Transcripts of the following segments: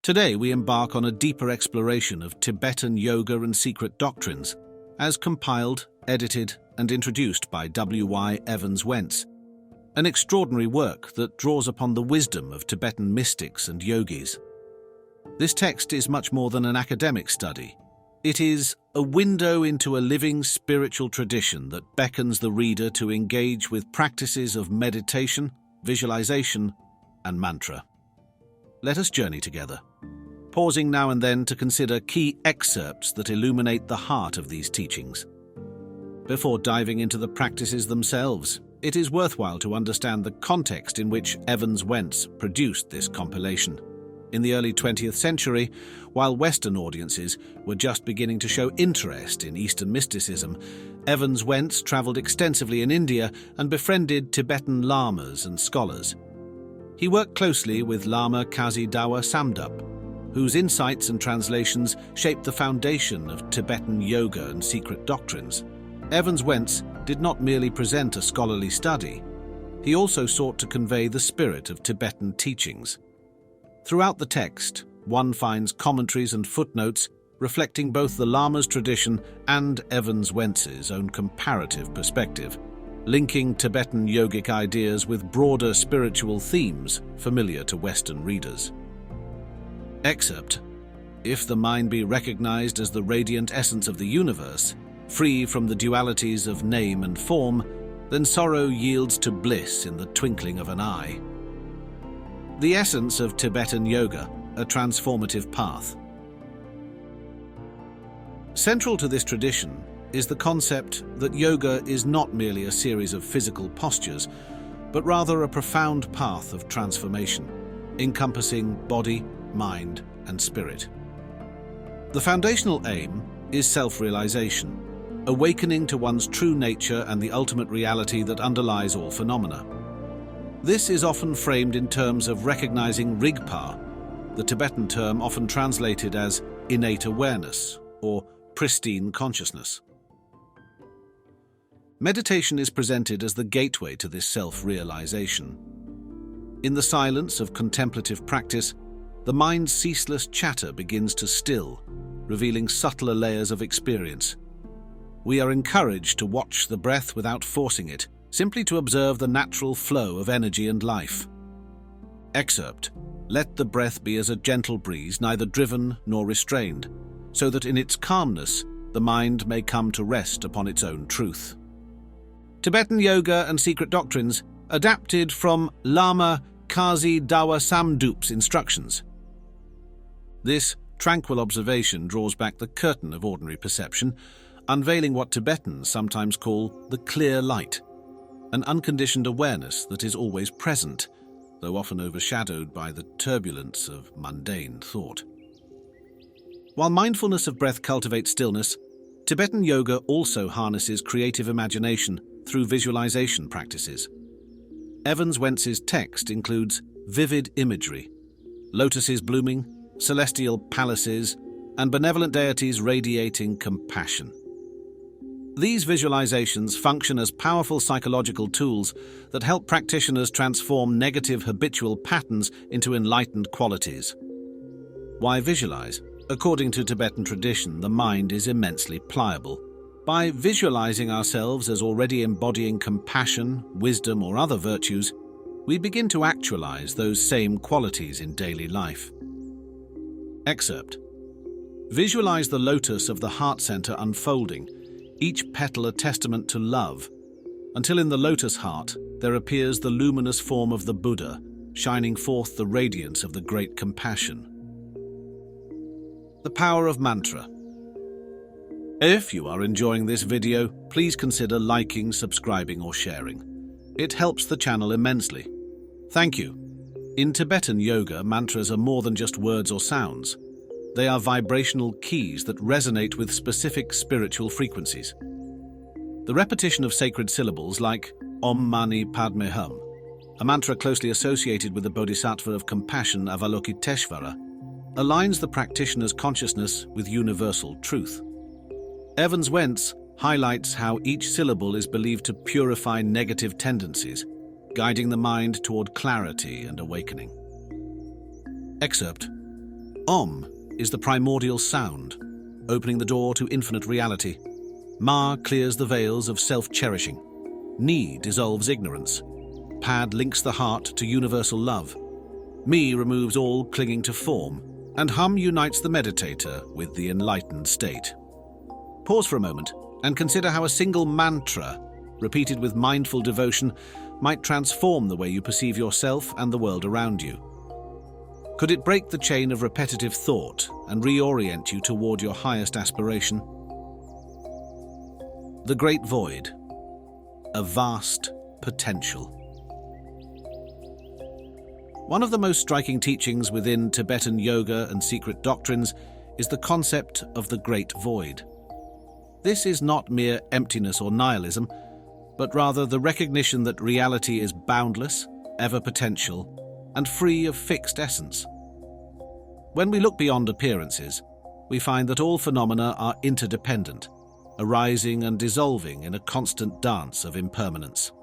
Today we embark on a deeper exploration of Tibetan Yoga and secret doctrines, as compiled, edited, and introduced by W.Y. Evans-Wentz, an extraordinary work that draws upon the wisdom of Tibetan mystics and yogis. This text is much more than an academic study. It is a window into a living spiritual tradition that beckons the reader to engage with practices of meditation, visualization, and mantra. Let us journey together, pausing now and then to consider key excerpts that illuminate the heart of these teachings. Before diving into the practices themselves, it is worthwhile to understand the context in which Evans-Wentz produced this compilation. In the early 20th century, while Western audiences were just beginning to show interest in Eastern mysticism, Evans-Wentz traveled extensively in India and befriended Tibetan lamas and scholars. He worked closely with Lama Kazi Dawa Samdup, whose insights and translations shaped the foundation of Tibetan yoga and secret doctrines. Evans-Wentz did not merely present a scholarly study, he also sought to convey the spirit of Tibetan teachings. Throughout the text, one finds commentaries and footnotes reflecting both the Lama's tradition and Evans-Wentz's own comparative perspective, linking Tibetan yogic ideas with broader spiritual themes familiar to Western readers. Excerpt: If the mind be recognized as the radiant essence of the universe, free from the dualities of name and form, then sorrow yields to bliss in the twinkling of an eye. The essence of Tibetan yoga, a transformative path. Central to this tradition is the concept that yoga is not merely a series of physical postures, but rather a profound path of transformation, encompassing body, mind, and spirit. The foundational aim is self-realization, awakening to one's true nature and the ultimate reality that underlies all phenomena. This is often framed in terms of recognizing Rigpa, the Tibetan term often translated as innate awareness or pristine consciousness. Meditation is presented as the gateway to this self-realization. In the silence of contemplative practice, the mind's ceaseless chatter begins to still, revealing subtler layers of experience. We are encouraged to watch the breath without forcing it, simply to observe the natural flow of energy and life. Excerpt: Let the breath be as a gentle breeze, neither driven nor restrained, so that in its calmness the mind may come to rest upon its own truth. Tibetan Yoga and Secret Doctrines, adapted from Lama Kazi Dawa Samdup's instructions. This tranquil observation draws back the curtain of ordinary perception, unveiling what Tibetans sometimes call the clear light, an unconditioned awareness that is always present, though often overshadowed by the turbulence of mundane thought. While mindfulness of breath cultivates stillness, Tibetan yoga also harnesses creative imagination through visualization practices. Evans-Wentz's text includes vivid imagery, lotuses blooming, celestial palaces, and benevolent deities radiating compassion. These visualizations function as powerful psychological tools that help practitioners transform negative habitual patterns into enlightened qualities. Why visualize? According to Tibetan tradition, the mind is immensely pliable. By visualizing ourselves as already embodying compassion, wisdom, or other virtues, we begin to actualize those same qualities in daily life. Excerpt: Visualize the lotus of the heart center unfolding, each petal a testament to love, until in the lotus heart there appears the luminous form of the Buddha, shining forth the radiance of the great compassion. The power of mantra. If you are enjoying this video, please consider liking, subscribing, or sharing. It helps the channel immensely. Thank you. In Tibetan yoga, mantras are more than just words or sounds. They are vibrational keys that resonate with specific spiritual frequencies. The repetition of sacred syllables like Om Mani Padme Hum, a mantra closely associated with the Bodhisattva of compassion Avalokiteshvara, aligns the practitioner's consciousness with universal truth. Evans-Wentz highlights how each syllable is believed to purify negative tendencies, guiding the mind toward clarity and awakening. Excerpt: Om is the primordial sound, opening the door to infinite reality. Ma clears the veils of self-cherishing. Ni dissolves ignorance. Pad links the heart to universal love. Mi removes all clinging to form, and Hum unites the meditator with the enlightened state. Pause for a moment and consider how a single mantra, repeated with mindful devotion, might transform the way you perceive yourself and the world around you. Could it break the chain of repetitive thought and reorient you toward your highest aspiration? The Great Void, a vast potential. One of the most striking teachings within Tibetan Yoga and secret doctrines is the concept of the Great Void. This is not mere emptiness or nihilism, but rather the recognition that reality is boundless, ever potential, and free of fixed essence. When we look beyond appearances, we find that all phenomena are interdependent, arising and dissolving in a constant dance of impermanence.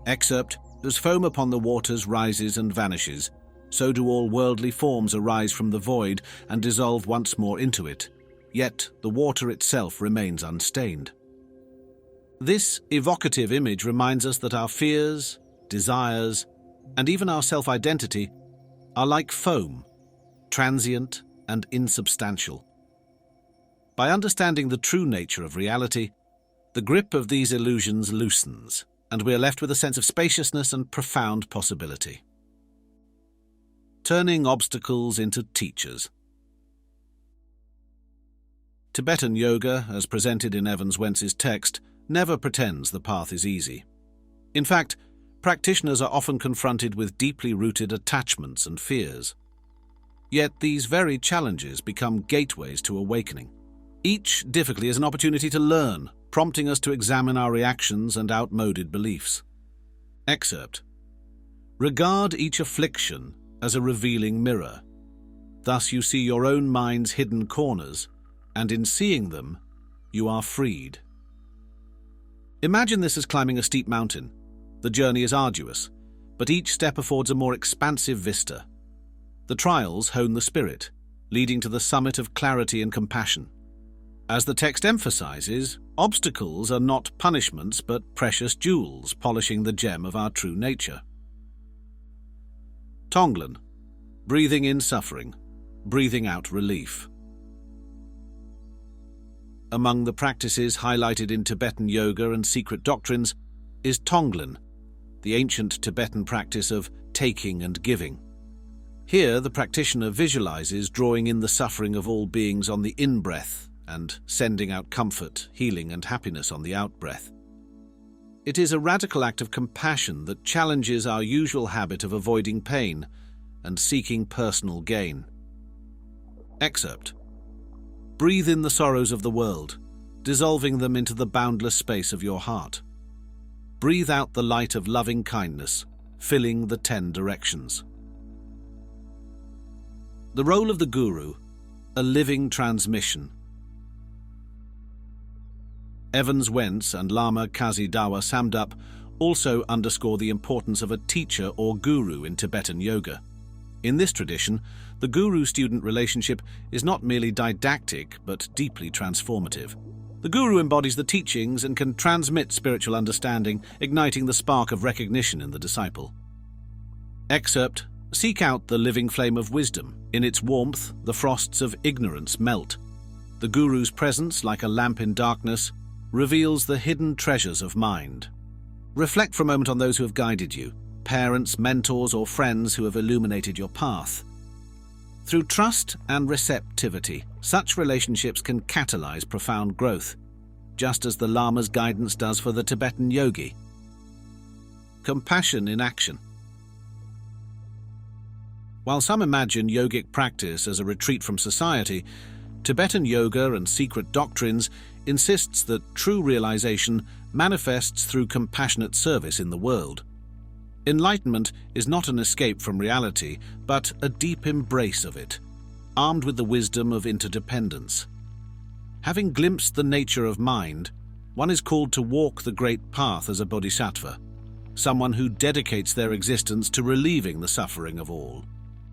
Excerpt: as foam upon the waters rises and vanishes, so do all worldly forms arise from the void and dissolve once more into it, yet the water itself remains unstained. This evocative image reminds us that our fears, desires, and even our self-identity are like foam, transient and insubstantial. By understanding the true nature of reality, the grip of these illusions loosens, and we are left with a sense of spaciousness and profound possibility. Turning obstacles into teachers. Tibetan Yoga, as presented in Evans-Wentz's text, never pretends the path is easy. In fact, practitioners are often confronted with deeply rooted attachments and fears. Yet these very challenges become gateways to awakening. Each difficulty is an opportunity to learn, prompting us to examine our reactions and outmoded beliefs. Excerpt: regard each affliction as a revealing mirror. Thus you see your own mind's hidden corners, and in seeing them, you are freed. Imagine this as climbing a steep mountain. The journey is arduous, but each step affords a more expansive vista. The trials hone the spirit, leading to the summit of clarity and compassion. As the text emphasizes, obstacles are not punishments but precious jewels polishing the gem of our true nature. Tonglen, breathing in suffering, breathing out relief. Among the practices highlighted in Tibetan Yoga and secret doctrines is Tonglen, the ancient Tibetan practice of taking and giving. Here, the practitioner visualizes drawing in the suffering of all beings on the in-breath and sending out comfort, healing, and happiness on the out-breath. It is a radical act of compassion that challenges our usual habit of avoiding pain and seeking personal gain. Excerpt: breathe in the sorrows of the world, dissolving them into the boundless space of your heart. Breathe out the light of loving kindness, filling the 10 directions. The role of the Guru, a living transmission. Evans-Wentz and Lama Kazi Dawa Samdup also underscore the importance of a teacher or guru in Tibetan Yoga. In this tradition, the guru-student relationship is not merely didactic but deeply transformative. The guru embodies the teachings and can transmit spiritual understanding, igniting the spark of recognition in the disciple. Excerpt: seek out the living flame of wisdom. In its warmth, the frosts of ignorance melt. The guru's presence, like a lamp in darkness, reveals the hidden treasures of mind. Reflect for a moment on those who have guided you, parents, mentors, or friends who have illuminated your path. Through trust and receptivity, such relationships can catalyze profound growth, just as the Lama's guidance does for the Tibetan yogi. Compassion in action. While some imagine yogic practice as a retreat from society, Tibetan Yoga and secret doctrines insists that true realization manifests through compassionate service in the world. Enlightenment is not an escape from reality, but a deep embrace of it, armed with the wisdom of interdependence. Having glimpsed the nature of mind, one is called to walk the great path as a bodhisattva, someone who dedicates their existence to relieving the suffering of all.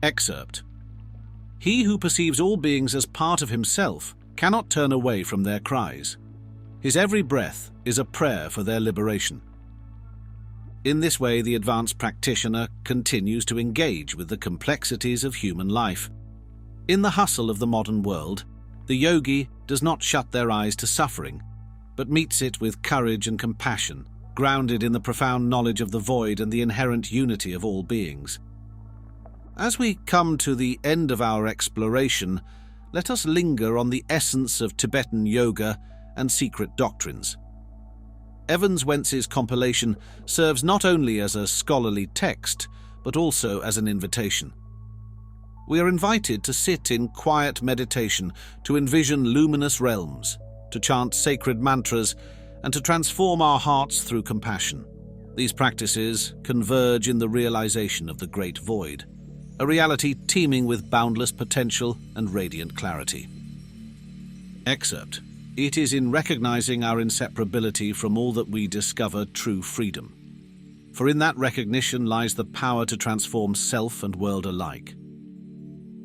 Excerpt: He who perceives all beings as part of himself cannot turn away from their cries. His every breath is a prayer for their liberation. In this way, the advanced practitioner continues to engage with the complexities of human life. In the hustle of the modern world, the yogi does not shut their eyes to suffering, but meets it with courage and compassion, grounded in the profound knowledge of the void and the inherent unity of all beings. As we come to the end of our exploration, let us linger on the essence of Tibetan Yoga and secret doctrines. Evans-Wentz's compilation serves not only as a scholarly text, but also as an invitation. We are invited to sit in quiet meditation, to envision luminous realms, to chant sacred mantras, and to transform our hearts through compassion. These practices converge in the realization of the great void, a reality teeming with boundless potential and radiant clarity. Excerpt. It is in recognizing our inseparability from all that we discover true freedom. For in that recognition lies the power to transform self and world alike.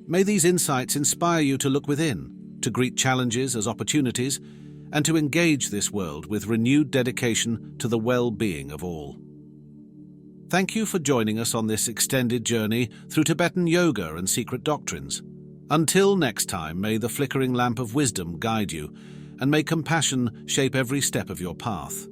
May these insights inspire you to look within, to greet challenges as opportunities, and to engage this world with renewed dedication to the well-being of all. Thank you for joining us on this extended journey through Tibetan Yoga and secret doctrines. Until next time, may the flickering lamp of wisdom guide you, and may compassion shape every step of your path.